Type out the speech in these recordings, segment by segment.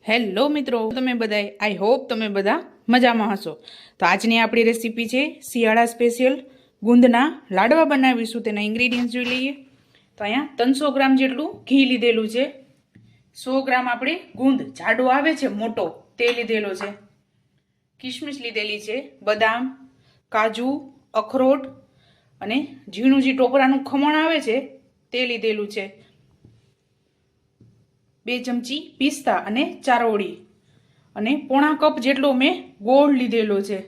Hello મિત્રો, તમે બધા આઈ હોપ તમે બધા મજામાં હશો। તો આજની આપણી રેસીપી છે શિયાળા સ્પેશિયલ ગુંદના લાડવા બનાવીશું। તેના ઇન્ગ્રેડિયન્ટ્સ જોઈ લઈએ। તો અહીંયા 300 ગ્રામ જેટલું ઘી લીધેલું છે, 100 ગ્રામ આપણે ગુંદ જાડો આવે છે મોટો તે લીધેલો છે, કિશમિશ લીધેલી છે, બદામ, કાજુ, અખરોટ અને ઝીણું જે ટોપરાનું ખમણ આવે છે તે લીધેલું છે, 2 ચમચી પિસ્તા અને ચારોળી અને પોણા કપ જેટલો મેં ગોળ લીધેલો છે।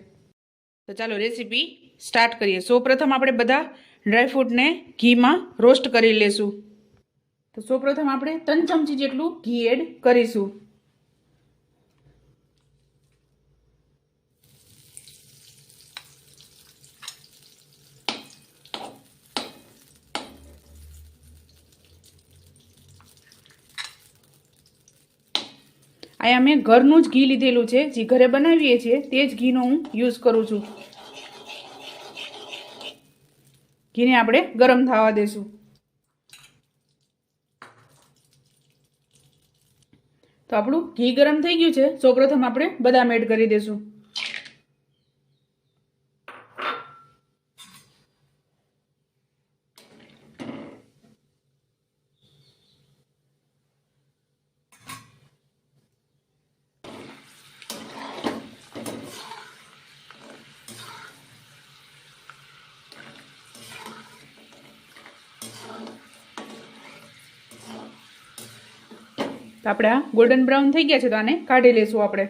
તો ચાલો રેસીપી સ્ટાર્ટ કરીએ। સૌપ્રથમ આપણે બધા ડ્રાયફ્રૂટને ઘીમાં રોસ્ટ કરી લેશું। તો સૌપ્રથમ આપણે 3 ચમચી જેટલું ઘી એડ કરીશું। અહીંયા મેં ઘરનું જ ઘી લીધેલું છે, જે ઘરે બનાવીએ છીએ તે જ ઘીનો હું યુઝ કરું છું। ઘીને આપણે ગરમ થવા દેશું। તો આપણું ઘી ગરમ થઈ ગયું છે। સૌપ્રથમ આપણે બદામ એડ કરી દેશું। તો આપણે આ ગોલ્ડન બ્રાઉન થઈ ગયા છે, તો આને કાઢી લેશું આપણે।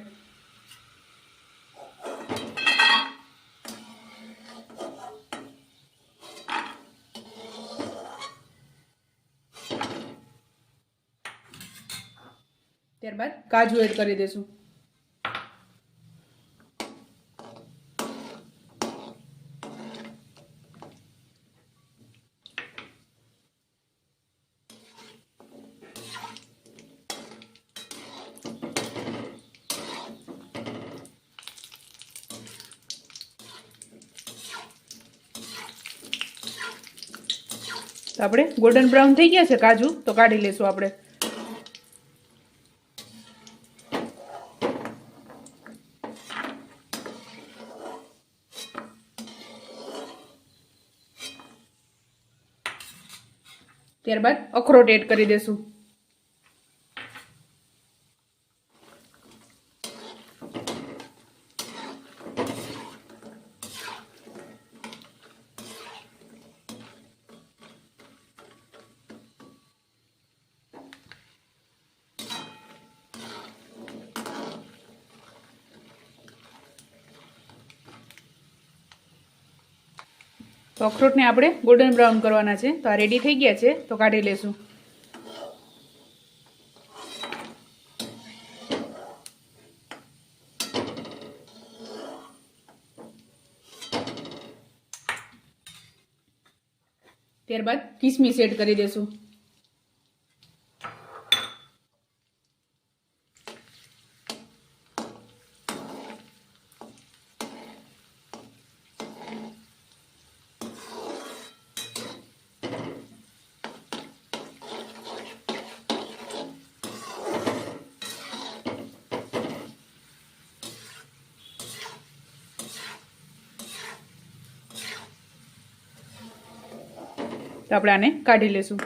ત્યારબાદ કાજુ એડ કરી દેશું। તો આપણે ગોલ્ડન બ્રાઉન થઈ ગયા છે કાજુ, તો કાઢી લેશું આપણે। ત્યારબાદ અખરોટ એડ કરી દેશું। તો અખરોટને આપણે ગોલ્ડન બ્રાઉન કરવાના છે। તો આ રેડી થઈ ગયા છે, તો કાઢી લેશું। ત્યારબાદ કિસમિસ એડ કરી દેશું। તો આપણે આને કાઢી લેશું।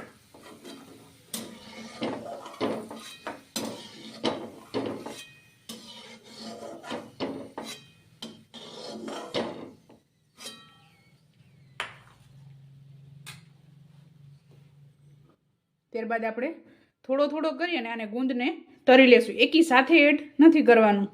ત્યારબાદ આપણે થોડો થોડો કરી અને આને ગુંદને તરી લેશું। એકી સાથે એડ નથી કરવાનું।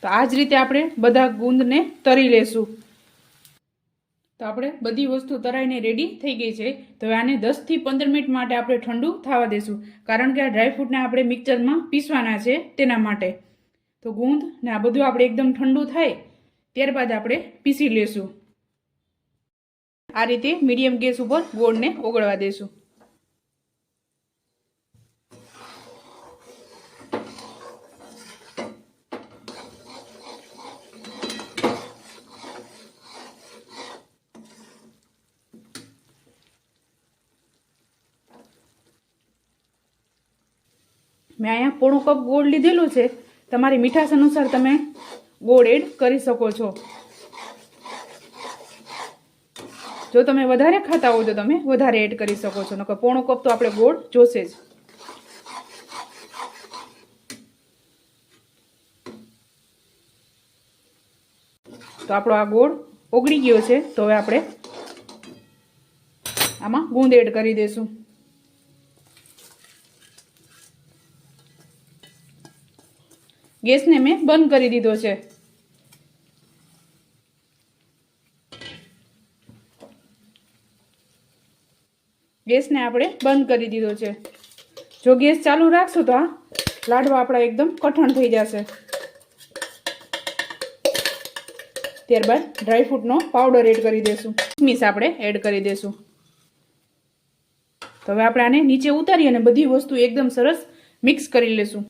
તો આ જ રીતે આપણે બધા ગુંદને તરી લેશું। તો આપણે બધી વસ્તુ તરાઈને રેડી થઈ ગઈ છે। તો આને 10 થી 15 મિનિટ માટે આપણે ઠંડુ થવા દેશું, કારણ કે આ ડ્રાયફ્રૂટને આપણે મિક્સરમાં પીસવાના છે તેના માટે। તો ગુંદ ને આ બધું આપણે એકદમ ઠંડુ થાય ત્યારબાદ આપણે પીસી લેશું। આ રીતે મીડિયમ ગેસ ઉપર ગોળને ઓગળવા દેશું. મેં અહીંયા પોણો કપ ગોળ લીધેલો છે. તમારી મીઠાશ અનુસાર તમે ગોળ એડ કરી શકો છો. જો તમે વધારે ખાતા હો તો તમે વધારે એડ કરી શકો છો, નકર પોણો કપ તો આપણે ગોળ જોશે જ. તો આપણો આ ગોળ ઓગળી ગયો છે. તો હવે આપણે આમાં ગુંદ એડ કરી દઈશું. ગેસને મેં બંધ કરી દીધો છે. ગેસને આપણે બંધ કરી દીધો છે. જો ગેસ ચાલુ રાખશો તો આ લાડવા આપણા એકદમ કઠણ થઈ જશે. ત્યારબાદ ડ્રાયફ્રૂટનો પાવડર એડ કરી દઈશું. કિસમિસ આપણે એડ કરી દઈશું. તો હવે આપણે આને નીચે ઉતારી અને બધી વસ્તુ એકદમ સરસ મિક્સ કરી લેશું.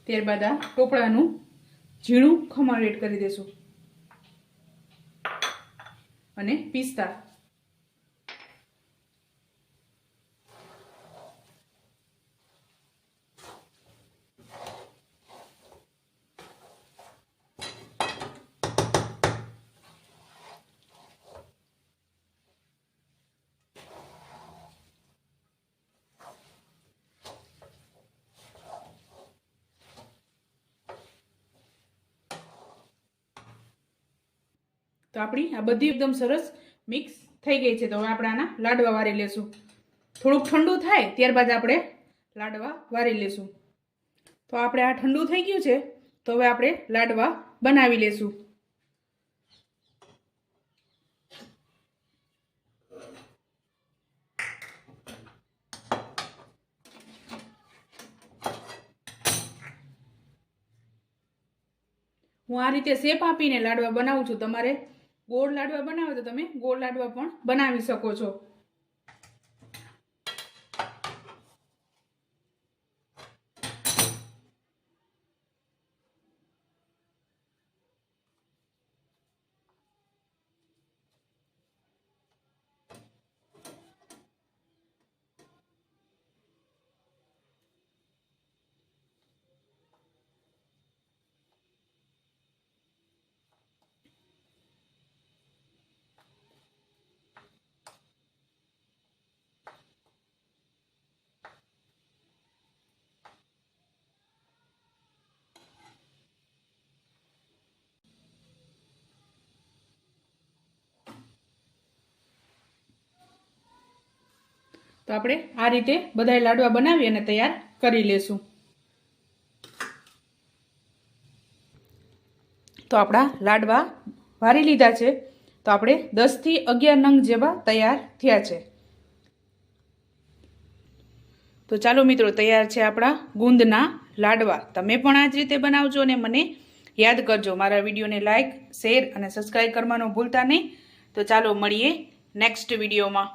ત્યારબાદ આ ટોપરાનું ઝીણું ખમણ એડ કરી દઈશું અને પિસ્તા. તો આપણી આ બધી એકદમ સરસ મિક્સ થઈ ગઈ છે. તો હવે આપણે આના લાડવા વારી લેશું. થોડુંક ઠંડુ થાય ત્યારબાદ આપણે લાડવા વારી લેશું. તો આપણે આ ઠંડુ થઈ ગયું છે. તો હવે આપણે લાડવા બનાવી લેશું. હું આ રીતે શેપ આપીને લાડવા બનાવું છું. તમારે ગોળ લાડવા બનાવો તો તમે ગોળ લાડવા પણ બનાવી શકો છો. તો આપણે આ રીતે બધાય લાડવા બનાવી અને તૈયાર કરી લેશું. તો આપણા લાડવા વારી લીધા છે. તો આપણે 10 થી 11 નંગ જેવા તૈયાર થયા છે. તો ચાલો મિત્રો, તૈયાર છે આપણા ગુંદના લાડવા. તમે પણ આ જ રીતે બનાવજો અને મને યાદ કરજો. મારા વિડીયોને લાઈક, શેર અને સબસ્ક્રાઈબ કરવાનું ભૂલતા નહીં. તો ચાલો મળીએ નેક્સ્ટ વિડીયોમાં.